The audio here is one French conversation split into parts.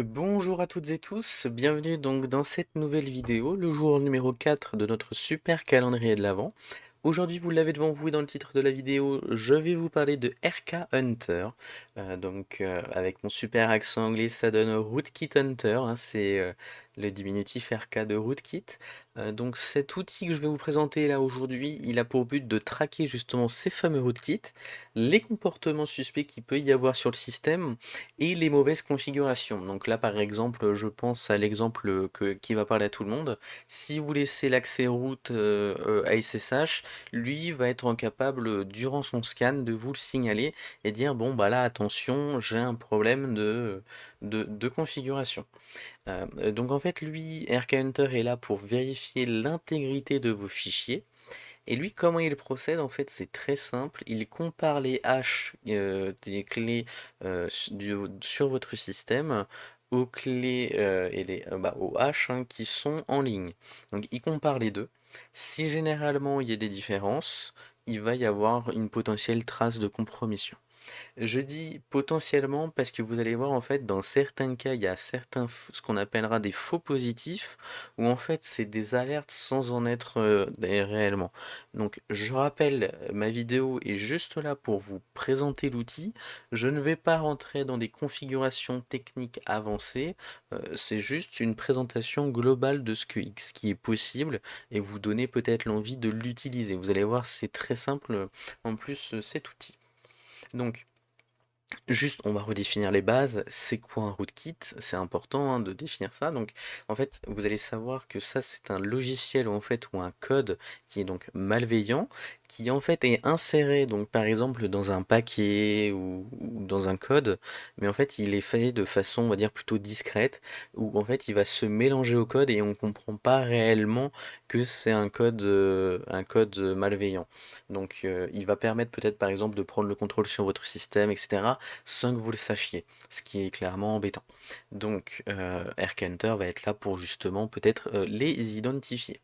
Bonjour à toutes et tous, bienvenue donc dans cette nouvelle vidéo, le jour numéro 4 de notre super calendrier de l'Avent. Aujourd'hui, vous l'avez devant vous dans le titre de la vidéo, je vais vous parler de RK Hunter. Avec mon super accent anglais, ça donne Rootkit Hunter, hein, c'est le diminutif RK de Rootkit. Donc cet outil que je vais vous présenter là aujourd'hui, il a pour but de traquer justement ces fameux rootkits, les comportements suspects qu'il peut y avoir sur le système et les mauvaises configurations. Donc là par exemple, je pense à l'exemple qui va parler à tout le monde. Si vous laissez l'accès route à SSH, lui va être capable, durant son scan, de vous le signaler et dire bon bah là attention, j'ai un problème de configuration. Donc en fait lui, RK Hunter est là pour vérifier l'intégrité de vos fichiers. Et lui, comment il procède? En fait, c'est très simple. Il compare les hashes des clés sur votre système aux clés aux hashes, hein, qui sont en ligne. Donc, il compare les deux. Si généralement il y a des différences, il va y avoir une potentielle trace de compromission. Je dis potentiellement parce que vous allez voir, en fait, dans certains cas, il y a ce qu'on appellera des faux positifs, où en fait c'est des alertes sans en être réellement. Donc je rappelle, ma vidéo est juste là pour vous présenter l'outil. Je ne vais pas rentrer dans des configurations techniques avancées, c'est juste une présentation globale de ce qui est possible et vous donner peut-être l'envie de l'utiliser. Vous allez voir, c'est très simple en plus cet outil. Donc, juste, on va redéfinir les bases. C'est quoi un rootkit? C'est important, hein, de définir ça. Donc, en fait, vous allez savoir que ça, c'est un logiciel ou un code qui est donc malveillant, qui en fait est inséré, donc par exemple dans un paquet ou dans un code, mais en fait, il est fait de façon, on va dire, plutôt discrète, où en fait, il va se mélanger au code et on comprend pas réellement que c'est un code malveillant. Donc, il va permettre peut-être par exemple de prendre le contrôle sur votre système, etc., sans que vous le sachiez, ce qui est clairement embêtant. Donc, AirCounter va être là pour justement peut-être les identifier.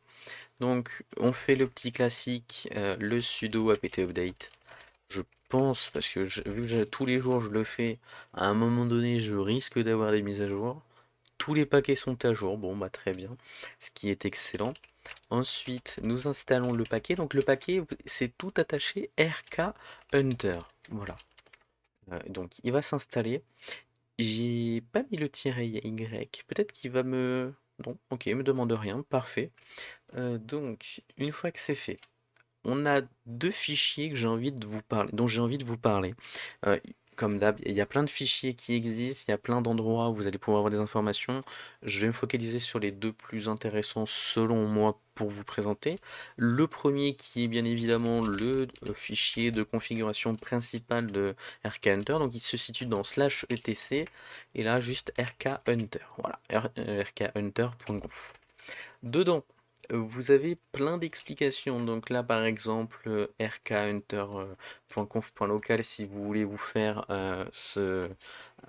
Donc, on fait le petit classique, le sudo apt update. Je pense, parce que vu que tous les jours je le fais, à un moment donné, je risque d'avoir des mises à jour. Tous les paquets sont à jour, bon bah très bien, ce qui est excellent. Ensuite, nous installons le paquet. Donc le paquet, c'est tout attaché RK Hunter. Voilà. Donc il va s'installer. J'ai pas mis le tiret Y. Peut-être qu'il va me... Non, ok, il me demande rien. Parfait. Donc, une fois que c'est fait, on a deux fichiers que j'ai envie de vous parler, dont j'ai envie de vous parler. Euh, Comme d'hab, il y a plein de fichiers qui existent, il y a plein d'endroits où vous allez pouvoir avoir des informations. Je vais me focaliser sur les deux plus intéressants selon moi pour vous présenter. Le premier qui est bien évidemment le fichier de configuration principale de RK Hunter. Donc il se situe dans /etc et là juste RK Hunter. Voilà, rkhunter.conf. Dedans, vous avez plein d'explications. Donc là, par exemple, rkhunter.conf.local si vous voulez vous faire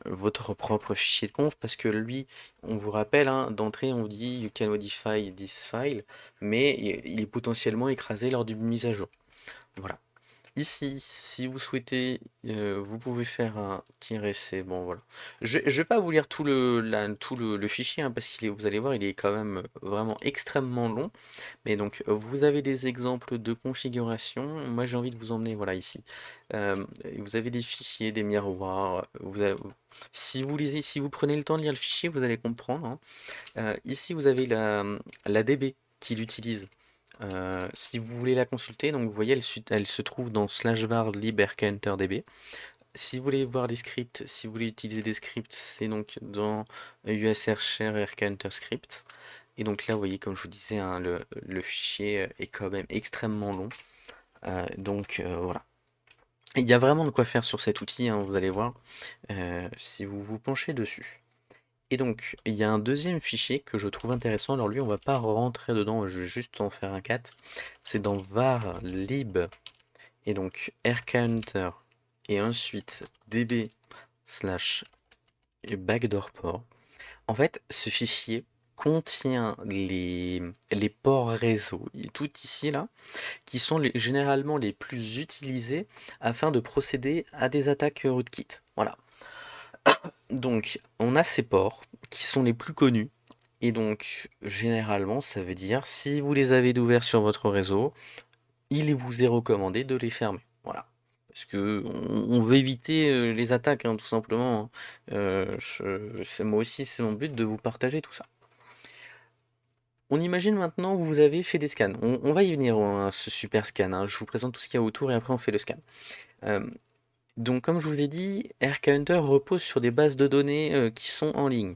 votre propre fichier de conf, parce que lui, on vous rappelle, hein, d'entrée, on vous dit you can modify this file, mais il est potentiellement écrasé lors d'une mise à jour. Voilà. Ici, si vous souhaitez, vous pouvez faire un -c. Bon, voilà. Je vais pas vous lire tout le fichier, hein, parce vous allez voir, il est quand même vraiment extrêmement long. Mais donc, vous avez des exemples de configuration. Moi, j'ai envie de vous emmener, voilà, ici. Vous avez des fichiers, des miroirs. Si vous prenez le temps de lire le fichier, vous allez comprendre, hein. Ici, vous avez la DB qu'il utilise. Si vous voulez la consulter, donc vous voyez, elle se trouve dans /var lib rkhunterdb. Si vous voulez voir des scripts, si vous voulez utiliser des scripts, c'est donc dans usr share rkhunterscript. Et donc là, vous voyez, comme je vous disais, hein, le fichier est quand même extrêmement long. Voilà. Il y a vraiment de quoi faire sur cet outil, hein, vous allez voir, si vous vous penchez dessus. Et donc, il y a un deuxième fichier que je trouve intéressant. Alors lui, on va pas rentrer dedans, je vais juste en faire un cat. C'est dans var lib et donc rkHunter et ensuite db slash backdoorport. En fait, ce fichier contient les ports réseau, tout ici là, qui sont généralement les plus utilisés afin de procéder à des attaques rootkit. Voilà. Donc, on a ces ports qui sont les plus connus. Et donc, généralement, ça veut dire, si vous les avez ouverts sur votre réseau, il vous est recommandé de les fermer. Voilà. Parce que on veut éviter les attaques, hein, tout simplement, hein. Moi aussi, c'est mon but de vous partager tout ça. On imagine maintenant que vous avez fait des scans. On va y venir, hein, à ce super scan, hein. Je vous présente tout ce qu'il y a autour et après on fait le scan. Euh, donc, comme je vous ai dit, RK Hunter repose sur des bases de données qui sont en ligne.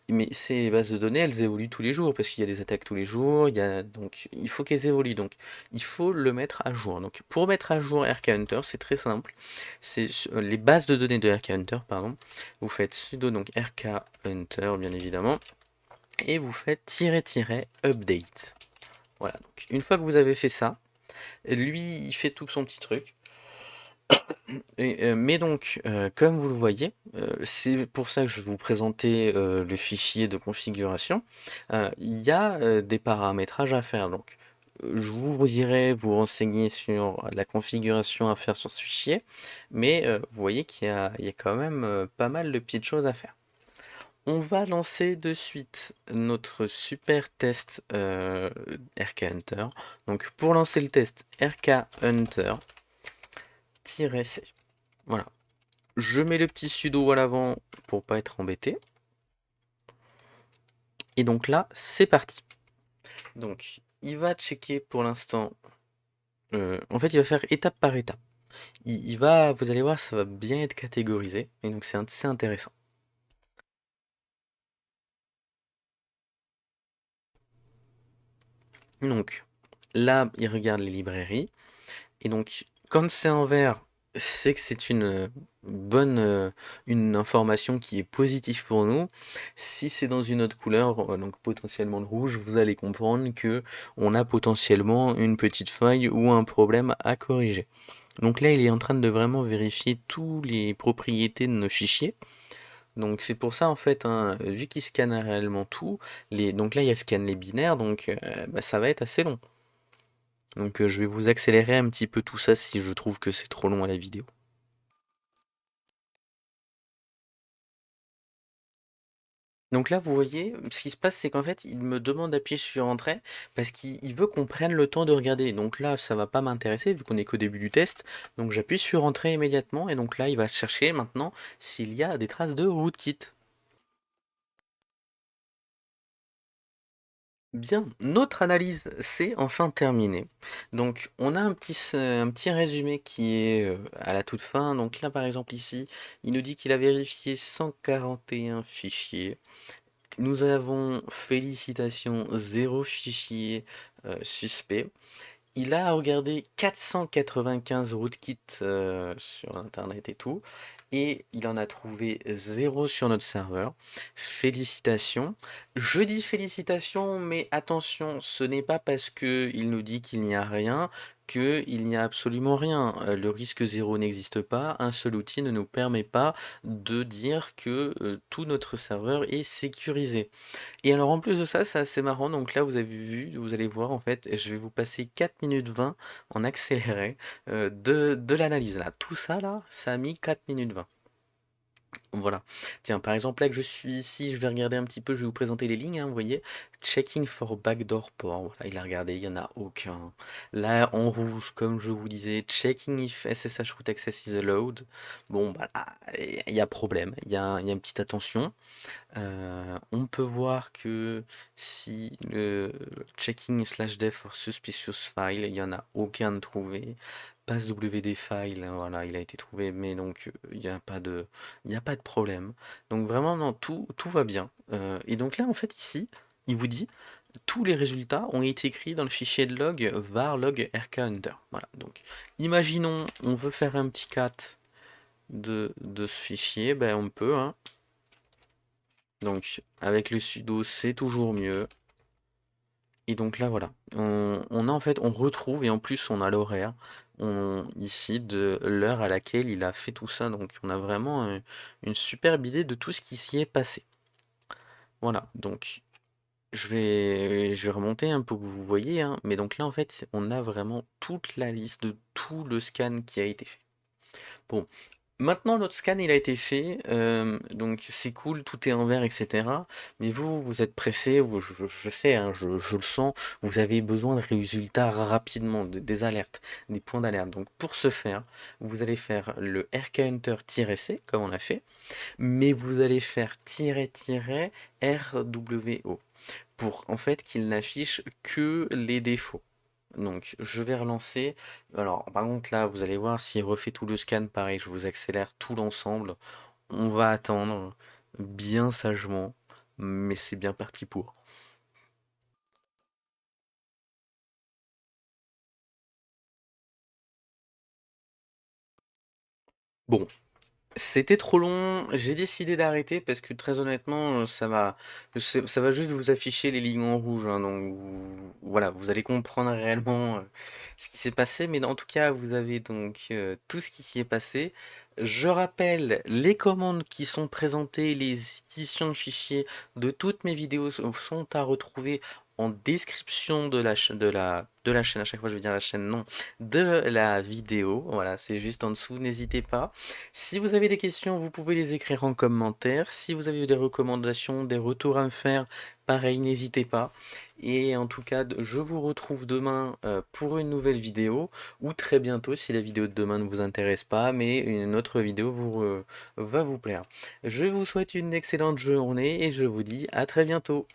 Mais ces bases de données, elles évoluent tous les jours parce qu'il y a des attaques tous les jours. Donc, il faut qu'elles évoluent. Donc, il faut le mettre à jour. Donc, pour mettre à jour RK Hunter, c'est très simple. C'est les bases de données de RK Hunter, pardon. Vous faites sudo donc RK Hunter, bien évidemment, et vous faites update. Voilà. Donc, une fois que vous avez fait ça, lui, il fait tout son petit truc. Mais donc, comme vous le voyez, c'est pour ça que je vais vous présenter le fichier de configuration. Il y a des paramétrages à faire. Donc, vous irez vous renseigner sur la configuration à faire sur ce fichier, mais vous voyez il y a quand même pas mal de petites choses à faire. On va lancer de suite notre super test RK Hunter. Donc, pour lancer le test RK Hunter-C. Voilà. Je mets le petit sudo à l'avant pour pas être embêté. Et donc là, c'est parti. Donc, il va checker pour l'instant. En fait, il va faire étape par étape. Vous allez voir, ça va bien être catégorisé. Et donc, c'est assez intéressant. Donc, là, il regarde les librairies. Et donc, quand c'est en vert, c'est que c'est une bonne une information qui est positive pour nous. Si c'est dans une autre couleur, donc potentiellement le rouge, vous allez comprendre que on a potentiellement une petite faille ou un problème à corriger. Donc là, il est en train de vraiment vérifier toutes les propriétés de nos fichiers. Donc c'est pour ça en fait, hein, vu qu'il scanne réellement tout, donc là il scanne les binaires, donc bah, ça va être assez long. Donc je vais vous accélérer un petit peu tout ça si je trouve que c'est trop long à la vidéo. Donc là, vous voyez, ce qui se passe, c'est qu'en fait, il me demande d'appuyer sur Entrée parce qu'il veut qu'on prenne le temps de regarder. Donc là, ça va pas m'intéresser vu qu'on est qu'au début du test. Donc j'appuie sur Entrée immédiatement et donc là, il va chercher maintenant s'il y a des traces de rootkit. Bien, notre analyse c'est enfin terminée. Donc on a un petit résumé qui est à la toute fin. Donc là par exemple ici, il nous dit qu'il a vérifié 141 fichiers. Nous avons félicitations 0 fichier suspect. Il a regardé 495 rootkits sur internet et tout, et il en a trouvé 0 sur notre serveur. Félicitations. Je dis félicitations, mais attention, ce n'est pas parce que il nous dit qu'il n'y a rien qu'il n'y a absolument rien. Le risque zéro n'existe pas. Un seul outil ne nous permet pas de dire que tout notre serveur est sécurisé. Et alors en plus de ça, c'est assez marrant, donc là vous avez vu, vous allez voir en fait, je vais vous passer 4 minutes 20 en accéléré de l'analyse là. Tout ça là, ça a mis 4 minutes 20. Voilà. Tiens, par exemple, là que je suis ici, je vais regarder un petit peu, je vais vous présenter les lignes, hein, vous voyez. Checking for backdoor port. Voilà, il a regardé, il n'y en a aucun. Là, en rouge, comme je vous disais, checking if SSH root access is allowed. Bon, bah là, il y a problème, il y a une petite attention. On peut voir que si le checking slash dev for suspicious file, il n'y en a aucun de trouvé. Pass WD file, hein, voilà, il a été trouvé, mais donc il n'y a pas de problème. Donc vraiment, non, tout va bien. Et donc là, en fait, ici, il vous dit tous les résultats ont été écrits dans le fichier de log var log rkhunter. Voilà, donc imaginons, on veut faire un petit cat de ce fichier, ben on peut, hein. Donc avec le sudo c'est toujours mieux. Et donc là voilà, on a en fait, on retrouve et en plus on a l'horaire ici de l'heure à laquelle il a fait tout ça. Donc on a vraiment une superbe idée de tout ce qui s'y est passé. Voilà, donc je vais remonter un peu que vous voyez, hein, mais donc là en fait on a vraiment toute la liste de tout le scan qui a été fait. Bon, Maintenant, notre scan, il a été fait, donc c'est cool, tout est en vert, et cetera. Mais vous, vous êtes pressé, je sais, hein, je le sens, vous avez besoin de résultats rapidement, des alertes, des points d'alerte. Donc pour ce faire, vous allez faire le RK Hunter-C, comme on a fait, mais vous allez faire RWO, pour en fait qu'il n'affiche que les défauts. Donc, je vais relancer. Alors, par contre, là, vous allez voir, s'il refait tout le scan, pareil, je vous accélère tout l'ensemble. On va attendre bien sagement, mais c'est bien parti pour. Bon, c'était trop long, j'ai décidé d'arrêter parce que très honnêtement, ça va juste vous afficher les lignes en rouge, hein, donc voilà, vous allez comprendre réellement ce qui s'est passé, mais en tout cas, vous avez donc tout ce qui s'y est passé. Je rappelle, les commandes qui sont présentées, les éditions de fichiers de toutes mes vidéos sont à retrouver en description de de la chaîne, à chaque fois je vais dire la chaîne, non, de la vidéo, voilà, c'est juste en dessous, n'hésitez pas. Si vous avez des questions, vous pouvez les écrire en commentaire. Si vous avez des recommandations, des retours à me faire, pareil, n'hésitez pas. Et en tout cas, je vous retrouve demain pour une nouvelle vidéo, ou très bientôt si la vidéo de demain ne vous intéresse pas, mais une autre vidéo va vous plaire. Je vous souhaite une excellente journée et je vous dis à très bientôt.